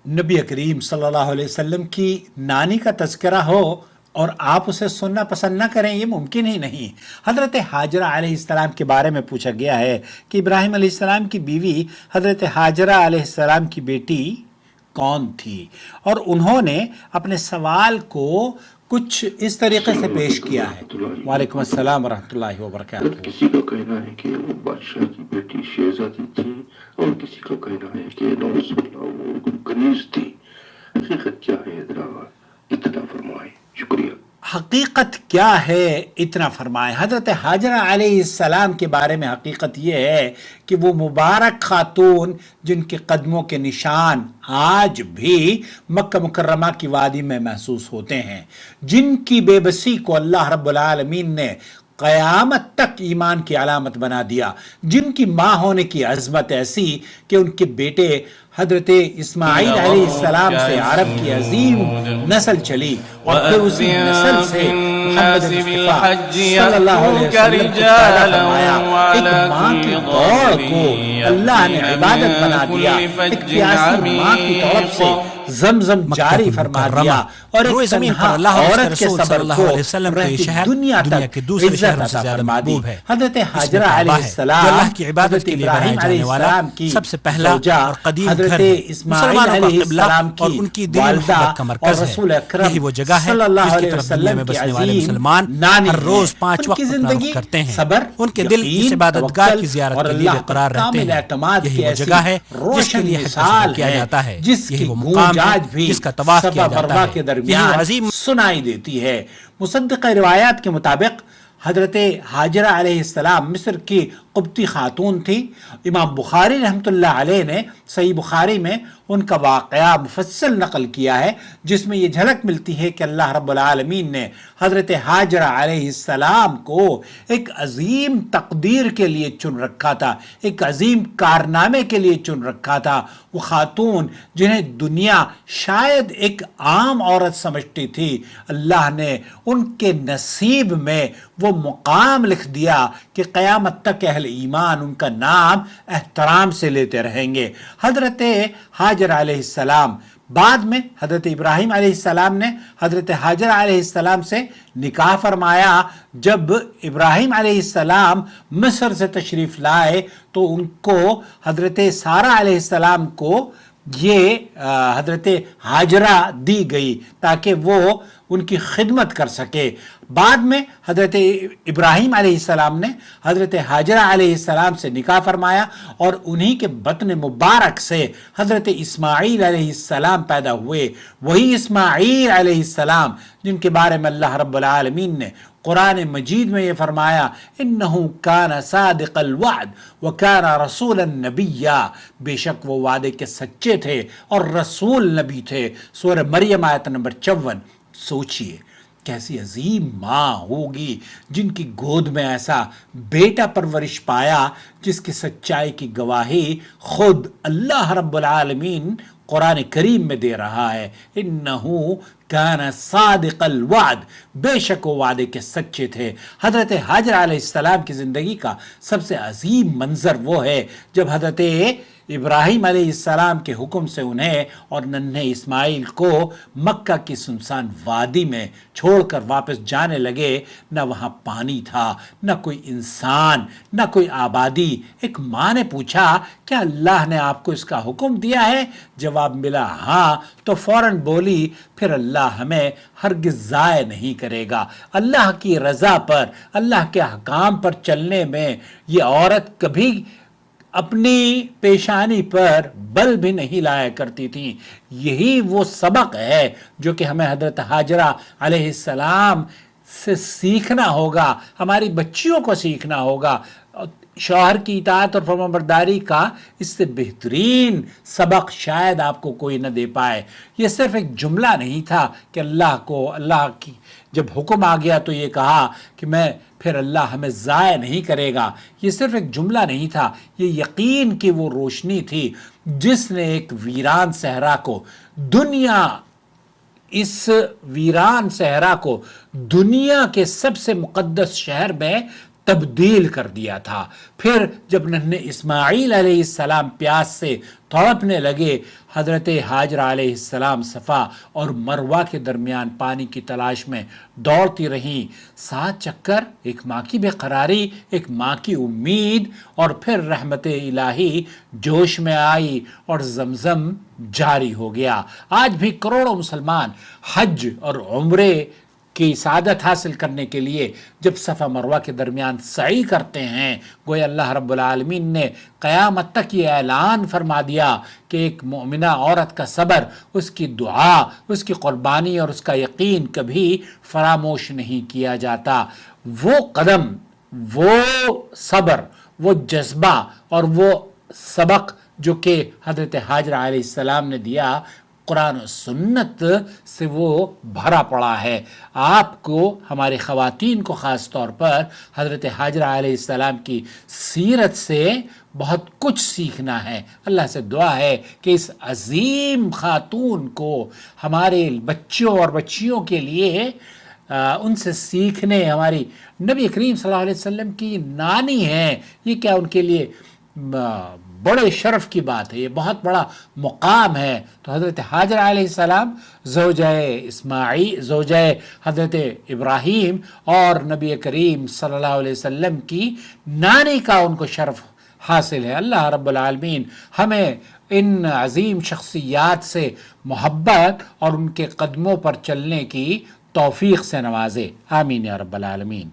نبی کریم صلی اللہ علیہ وسلم کی نانی کا تذکرہ ہو اور آپ اسے سننا پسند نہ کریں، یہ ممکن ہی نہیں۔ حضرت ہاجرہ علیہ السلام کے بارے میں پوچھا گیا ہے کہ ابراہیم علیہ السلام کی بیوی حضرت ہاجرہ علیہ السلام کی بیٹی کون تھی، اور انہوں نے اپنے سوال کو کچھ اس طریقے سے پیش کیا ہے۔ وعلیکم السلام ورحمۃ اللہ وبرکاتہ۔ کسی کا کہنا ہے کہ وہ بادشاہ کی بیٹی شہزادی تھی، اور کسی کا کہنا ہے کہ نوز اللہ وہ کنیز تھی۔ حقیقت کیا ہے ذرا اطلاع فرمائیں، شکریہ۔ حقیقت کیا ہے اتنا فرمائیں۔ حضرت ہاجرہ علیہ السلام کے بارے میں حقیقت یہ ہے کہ وہ مبارک خاتون جن کے قدموں کے نشان آج بھی مکہ مکرمہ کی وادی میں محسوس ہوتے ہیں، جن کی بے بسی کو اللہ رب العالمین نے قیامت تک ایمان کی علامت بنا دیا، جن کی ماں ہونے کی عظمت ایسی کہ ان کے بیٹے حضرت اسماعیل علیہ السلام سے عرب کی عظیم نسل چلی، اور پھر اسی نسل سے محمد مصطفیٰ صلی اللہ علیہ وسلم کو پیدا فرمایا۔ ایک ماں کی دوڑ کو اللہ نے عبادت بنا دیا، ایک پیاسی ماں کی طرف سے زمزم جاری فرما دیا، اور ایک تنہا عورت کے صبر کو رہتی دنیا تک عزت عطا فرما دی۔ حضرت ہاجرہ علیہ السلام حضرت ابراہیم علیہ السلام کی زوجہ، حضرت اسماعیل علیہ السلام کی والدہ، اور رسول اکرم صلی اللہ علیہ وسلم کی عظیم نانی ہیں۔ ان کی زندگی صبر، یقین، توکل اور اللہ پر کامل اعتماد کی ایسی روشن مثال ہے جس کی گونج آج بھی صفا مروا کے درمیان سنائی دیتی ہے۔ مصدق روایات کے مطابق حضرت ہاجرہ علیہ السلام مصر کی قبطی خاتون تھی۔ امام بخاری رحمۃ اللہ علیہ نے صحیح بخاری میں ان کا واقعہ مفصل نقل کیا ہے، جس میں یہ جھلک ملتی ہے کہ اللہ رب العالمین نے حضرت ہاجرہ علیہ السلام کو ایک عظیم تقدیر کے لیے چن رکھا تھا، ایک عظیم کارنامے کے لیے چن رکھا تھا۔ وہ خاتون جنہیں دنیا شاید ایک عام عورت سمجھتی تھی، اللہ نے ان کے نصیب میں وہ مقام لکھ دیا کہ قیامت تک اہل ایمان ان کا نام احترام سے لیتے رہیں گے۔ حضرت ہاجرہ علیہ السلام بعد میں حضرت ابراہیم علیہ السلام نے حضرت ہاجرہ علیہ السلام سے نکاح فرمایا۔ جب ابراہیم علیہ السلام مصر سے تشریف لائے تو ان کو حضرت سارہ علیہ السلام کو یہ حضرت ہاجرہ دی گئی تاکہ وہ ان کی خدمت کر سکے۔ بعد میں حضرت ابراہیم علیہ السلام نے حضرت ہاجرہ علیہ السلام سے نکاح فرمایا، اور انہی کے بطن مبارک سے حضرت اسماعیل علیہ السلام پیدا ہوئے۔ وہی اسماعیل علیہ السلام جن کے بارے میں اللہ رب العالمین نے قرآن مجید میں یہ فرمایا، انہو کان صادق الوعد وکان رسولا نبیا، بے شک وہ وعدے کے سچے تھے اور رسول نبی تھے۔ سورہ مریم آیت نمبر 54۔ سوچئے کیسی عظیم ماں ہوگی جن کی گود میں ایسا بیٹا پرورش پایا جس کی سچائی کی گواہی خود اللہ رب العالمین قرآن کریم میں دے رہا ہے۔ انہو کان صادق الوعد، بے شک وہ وعدے کے سچے تھے۔ حضرت ہاجرہ علیہ السلام کی زندگی کا سب سے عظیم منظر وہ ہے جب حضرت ابراہیم علیہ السلام کے حکم سے انہیں اور ننھے اسماعیل کو مکہ کی سنسان وادی میں چھوڑ کر واپس جانے لگے۔ نہ وہاں پانی تھا، نہ کوئی انسان، نہ کوئی آبادی۔ ایک ماں نے پوچھا، کیا اللہ نے آپ کو اس کا حکم دیا ہے؟ جواب ملا ہاں، تو فوراً بولی، پھر اللہ ہمیں ہرگز ضائع نہیں کرے گا۔ اللہ کی رضا پر، اللہ کے احکام پر چلنے میں یہ عورت کبھی اپنی پیشانی پر بل بھی نہیں لایا کرتی تھی۔ یہی وہ سبق ہے جو کہ ہمیں حضرت ہاجرہ علیہ السلام سے سیکھنا ہوگا، ہماری بچیوں کو سیکھنا ہوگا۔ شوہر کی اطاعت اور فرمانبرداری کا اس سے بہترین سبق شاید آپ کو کوئی نہ دے پائے۔ یہ صرف ایک جملہ نہیں تھا کہ اللہ کی جب حکم آ گیا تو یہ کہا کہ پھر اللہ ہمیں ضائع نہیں کرے گا۔ یہ صرف ایک جملہ نہیں تھا، یہ یقین کی وہ روشنی تھی جس نے ایک ویران صحرا کو دنیا کے سب سے مقدس شہر میں تبدیل کر دیا تھا۔ پھر جب ننھے اسماعیل علیہ السلام پیاس سے تڑپنے لگے، حضرت ہاجرہ علیہ السلام صفا اور مروہ کے درمیان پانی کی تلاش میں دوڑتی رہیں۔ 7 چکر، ایک ماں کی بے قراری، ایک ماں کی امید، اور پھر رحمت الہی جوش میں آئی اور زمزم جاری ہو گیا۔ آج بھی کروڑوں مسلمان حج اور عمرے کی سعادت حاصل کرنے کے لیے جب صفا مروہ کے درمیان سعی کرتے ہیں، گویا اللہ رب العالمین نے قیامت تک یہ اعلان فرما دیا کہ ایک مومنہ عورت کا صبر، اس کی دعا، اس کی قربانی اور اس کا یقین کبھی فراموش نہیں کیا جاتا۔ وہ قدم، وہ صبر، وہ جذبہ اور وہ سبق جو کہ حضرت ہاجرہ علیہ السلام نے دیا، قرآن و سنت سے وہ بھرا پڑا ہے۔ آپ کو، ہمارے خواتین کو خاص طور پر، حضرت ہاجرہ علیہ السلام کی سیرت سے بہت کچھ سیکھنا ہے۔ اللہ سے دعا ہے کہ اس عظیم خاتون کو ہمارے بچوں اور بچیوں کے لیے ان سے سیکھنے، ہماری نبی کریم صلی اللہ علیہ وسلم کی نانی ہیں، یہ کیا ان کے لیے بڑے شرف کی بات ہے، یہ بہت بڑا مقام ہے۔ تو حضرت ہاجرہ علیہ السلام زوجہ حضرت ابراہیم اور نبی کریم صلی اللہ علیہ وسلم کی نانی کا ان کو شرف حاصل ہے۔ اللہ رب العالمین ہمیں ان عظیم شخصیات سے محبت اور ان کے قدموں پر چلنے کی توفیق سے نوازے، آمین یا رب العالمین۔